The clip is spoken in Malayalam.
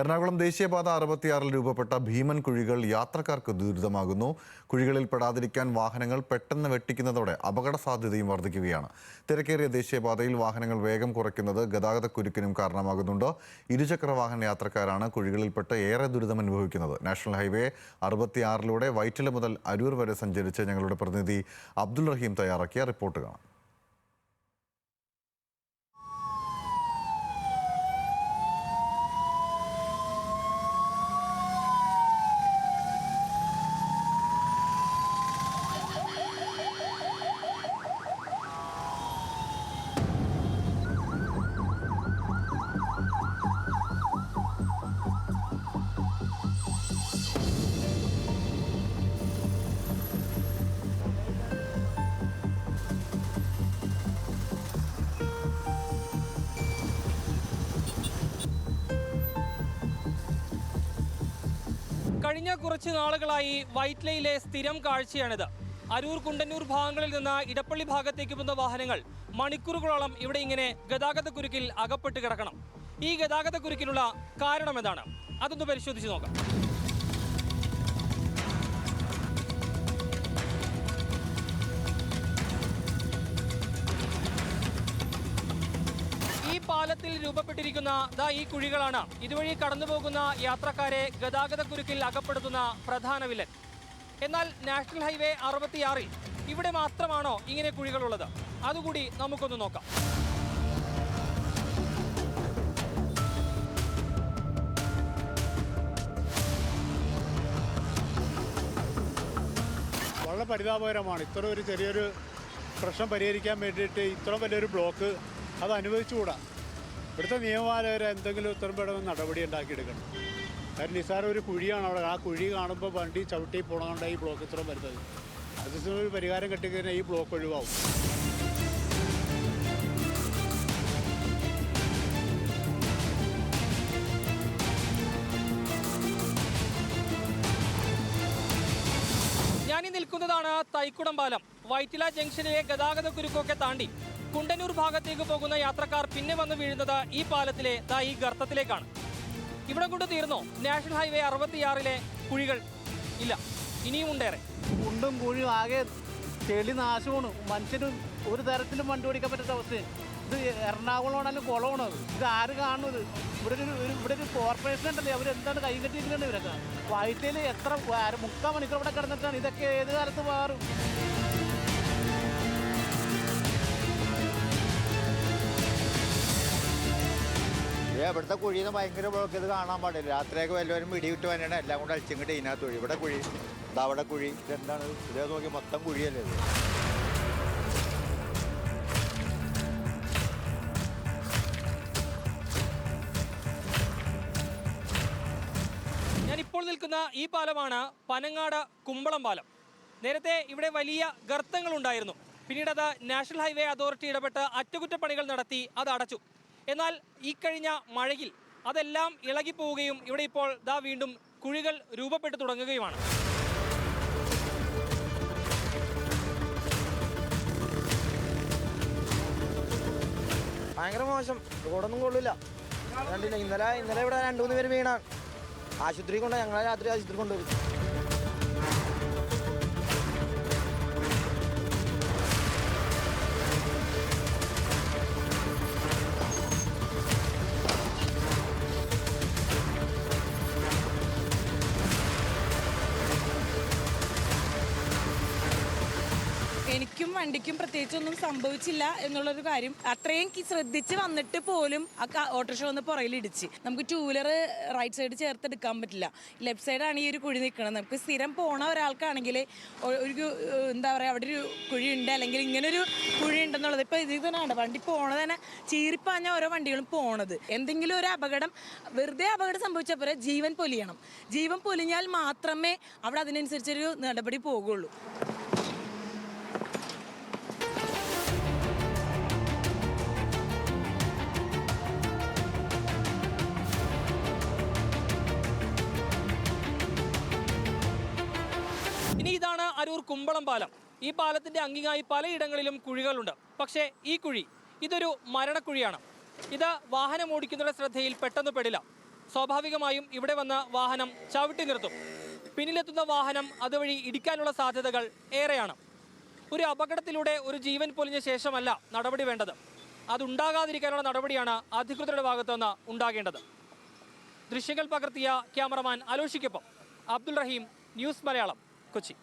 എറണാകുളം ദേശീയപാത 66 രൂപപ്പെട്ട ഭീമൻ കുഴികൾ യാത്രക്കാർക്ക് ദുരിതമാകുന്നു. കുഴികളിൽ പെടാതിരിക്കാൻ വാഹനങ്ങൾ പെട്ടെന്ന് വെട്ടിക്കുന്നതോടെ അപകട സാധ്യതയും വർദ്ധിക്കുകയാണ്. തിരക്കേറിയ ദേശീയപാതയിൽ വാഹനങ്ങൾ വേഗം കുറയ്ക്കുന്നത് ഗതാഗതക്കുരുക്കിനും കാരണമാകുന്നുണ്ട്. ഇരുചക്ര വാഹന യാത്രക്കാരാണ് കുഴികളിൽപ്പെട്ട് ഏറെ ദുരിതം അനുഭവിക്കുന്നത്. നാഷണൽ ഹൈവേ 66 വൈറ്റില മുതൽ അരൂർ വരെ സഞ്ചരിച്ച് ഞങ്ങളുടെ പ്രതിനിധി അബ്ദുൾ റഹീം തയ്യാറാക്കിയ റിപ്പോർട്ട് കാണാം. കഴിഞ്ഞ കുറച്ച് നാളുകളായി വൈറ്റ്ലയിലെ സ്ഥിരം കാഴ്ചയാണിത്. അരൂർ കുണ്ടന്നൂർ ഭാഗങ്ങളിൽ നിന്ന് ഇടപ്പള്ളി ഭാഗത്തേക്ക് പോകുന്ന വാഹനങ്ങൾ മണിക്കൂറുകളോളം ഇവിടെ ഇങ്ങനെ ഗതാഗതക്കുരുക്കിൽ അകപ്പെട്ട് കിടക്കണം. ഈ ഗതാഗതക്കുരുക്കിനുള്ള കാരണം എന്താണ്? അതൊന്ന് പരിശോധിച്ച് നോക്കാം. പാലത്തിൽ രൂപപ്പെട്ടിരിക്കുന്ന ഈ കുഴികളാണ് ഇതുവഴി കടന്നുപോകുന്ന യാത്രക്കാരെ ഗതാഗതക്കുരുക്കിൽ അകപ്പെടുത്തുന്ന പ്രധാന വില്ലൻ. എന്നാൽ നാഷണൽ ഹൈവേ 66 ഇവിടെ മാത്രമാണോ ഇങ്ങനെ കുഴികളുള്ളത്? അതുകൂടി നമുക്കൊന്ന് നോക്കാം. വളരെ പരിതാപകരമാണ്. ഇത്ര ഒരു ചെറിയൊരു പ്രശ്നം പരിഹരിക്കാൻ വേണ്ടിയിട്ട് ഇത്ര വലിയൊരു ബ്ലോക്ക് അത് അനുവദിച്ചുകൂടാ. ഇവിടുത്തെ നിയമപാലകർ എന്തെങ്കിലും ഉത്തരപ്പെടുന്ന നടപടി ഉണ്ടാക്കിയെടുക്കണം. കാരണം നിസ്സാര ഒരു കുഴിയാണ് അവിടെ. ആ കുഴി കാണുമ്പോൾ വണ്ടി ചവിട്ടി പോണതുകൊണ്ട് ഈ ബ്ലോക്ക് ഇത്ര വരുന്നത്. അതിനൊരു പരിഹാരം കിട്ടിക്കഴിഞ്ഞാൽ ഈ ബ്ലോക്ക് ഒഴിവാകും. ഞാനീ നിൽക്കുന്നതാണ് തൈക്കുടം പാലം. വൈറ്റില ജംഗ്ഷനിലെ ഗതാഗതക്കുരുക്കൊക്കെ താണ്ടി കുണ്ടന്നൂർ ഭാഗത്തേക്ക് പോകുന്ന യാത്രക്കാർ പിന്നെ വന്ന് വീഴുന്നത് ഈ പാലത്തിലെ ഈ ഗർത്തത്തിലേക്കാണ്. ഇവിടെ കൊണ്ട് തീർന്നോ നാഷണൽ ഹൈവേ 66 കുഴികൾ? ഇല്ല, ഇനിയും ഉണ്ടേറെ. കുണ്ടും കുഴിയും ആകെ ചെളി നാശമാണ്. മനുഷ്യന് ഒരു തരത്തിലും വണ്ടി ഓടിക്കാൻ പറ്റാത്ത അവസ്ഥയാണ്. ഇത് എറണാകുളമാണെങ്കിലും കുളമാണ്. ഇത് ആര് കാണുന്നത്? ഇവിടെ ഒരു കോർപ്പറേഷൻ ഉണ്ടല്ലേ, അവരെന്താണ് കൈ കെട്ടിയിരിക്കുന്നത്? ഇവരൊക്കെ വൈറ്റിൽ എത്ര 3/4 മണിക്കൂർ ഇവിടെ കിടന്നിട്ടാണ്. ഇതൊക്കെ ഏത് കാലത്ത് മാറും? ഇവിടുത്തെ കുഴിയിൽ നിന്ന് ഭയങ്കര ബ്ലോക്ക്. ഇത് കാണാൻ പാടില്ല. രാത്രിയൊക്കെ വല്ലവരും പിടിവിട്ട് തന്നെയാണ് എല്ലാം കൂടെ അഴിച്ചിങ്ങോട്ട് ഇതിനകത്ത് കുഴി. ഇവിടെ കുഴി, അവിടെ കുഴി. ഇതെന്താണ്? ഇതേ നോക്കി മൊത്തം കുഴിയല്ലേ ഇത്. ഞാനിപ്പോൾ നിൽക്കുന്ന ഈ പാലമാണ് പനങ്ങാട് കുമ്പളം പാലം. നേരത്തെ ഇവിടെ വലിയ ഗർത്തങ്ങളുണ്ടായിരുന്നു. പിന്നീട് അത് നാഷണൽ ഹൈവേ അതോറിറ്റി ഇടപെട്ട് അറ്റകുറ്റപ്പണികൾ നടത്തി അത് അടച്ചു. എന്നാൽ ഈ കഴിഞ്ഞ മഴയിൽ അതെല്ലാം ഇളകിപ്പോവുകയും ഇവിടെ ഇപ്പോൾ വീണ്ടും കുഴികൾ രൂപപ്പെട്ടു തുടങ്ങുകയുമാണ്. ഭയങ്കര മോശം. റോഡൊന്നും കൊള്ളില്ല. കണ്ടില്ല, ഇന്നലെ ഇവിടെ 2-3 പേര് വീണാണ്. ആശുപത്രി കൊണ്ടുപോയി. ഞങ്ങളെ രാത്രി ആശുപത്രി കൊണ്ടുപോയി. എനിക്കും വണ്ടിക്കും പ്രത്യേകിച്ചൊന്നും സംഭവിച്ചില്ല എന്നുള്ളൊരു കാര്യം. അത്രയും ശ്രദ്ധിച്ച് വന്നിട്ട് പോലും ആ ഓട്ടോറിക്ഷ വന്ന് പുറകിലിടിച്ച്. നമുക്ക് 2 വീലർ റൈറ്റ് സൈഡ് ചേർത്തെടുക്കാൻ പറ്റില്ല. ലെഫ്റ്റ് സൈഡാണ് ഈ ഒരു കുഴി നിൽക്കുന്നത്. നമുക്ക് സ്ഥിരം പോണ ഒരാൾക്കാണെങ്കിൽ ഒരു എന്താ പറയുക, അവിടെ ഒരു കുഴി ഉണ്ട് അല്ലെങ്കിൽ ഇങ്ങനൊരു കുഴി ഉണ്ടെന്നുള്ളത്. ഇപ്പോൾ ഇത് തന്നെയാണ് വണ്ടി പോണത് തന്നെ, ചീറിപ്പാഞ്ഞ ഓരോ വണ്ടികളും പോണത്. എന്തെങ്കിലും ഒരു അപകടം, വെറുതെ അപകടം സംഭവിച്ചാൽ പോലെ ജീവൻ പൊലിയണം. ജീവൻ പൊലിഞ്ഞാൽ മാത്രമേ അവിടെ അതിനനുസരിച്ചൊരു നടപടി പോകുള്ളൂ. ഇനി ഇതാണ് അരൂർ കുമ്പളം പാലം. ഈ പാലത്തിന്റെ അങ്ങിങ്ങായി പലയിടങ്ങളിലും കുഴികളുണ്ട്. പക്ഷേ ഈ കുഴി ഇതൊരു മരണക്കുഴിയാണ്. ഇത് വാഹനം ഓടിക്കുന്നവരുടെ ശ്രദ്ധയിൽ പെട്ടെന്ന് പെടില്ല. സ്വാഭാവികമായും ഇവിടെ വന്ന് വാഹനം ചവിട്ടി നിർത്തും. പിന്നിലെത്തുന്ന വാഹനം അതുവഴി ഇടിക്കാനുള്ള സാധ്യതകൾ ഏറെയാണ്. ഒരു അപകടത്തിലൂടെ ഒരു ജീവൻ പൊലിഞ്ഞ ശേഷമല്ല നടപടി വേണ്ടത്. അതുണ്ടാകാതിരിക്കാനുള്ള നടപടിയാണ് അധികൃതരുടെ ഭാഗത്തുനിന്ന് ഉണ്ടാകേണ്ടത്. ദൃശ്യങ്ങൾ പകർത്തിയ ക്യാമറമാൻ അലോഷിക്കൊപ്പം അബ്ദുൾ റഹീം, ന്യൂസ് മലയാളം, കൊച്ചി.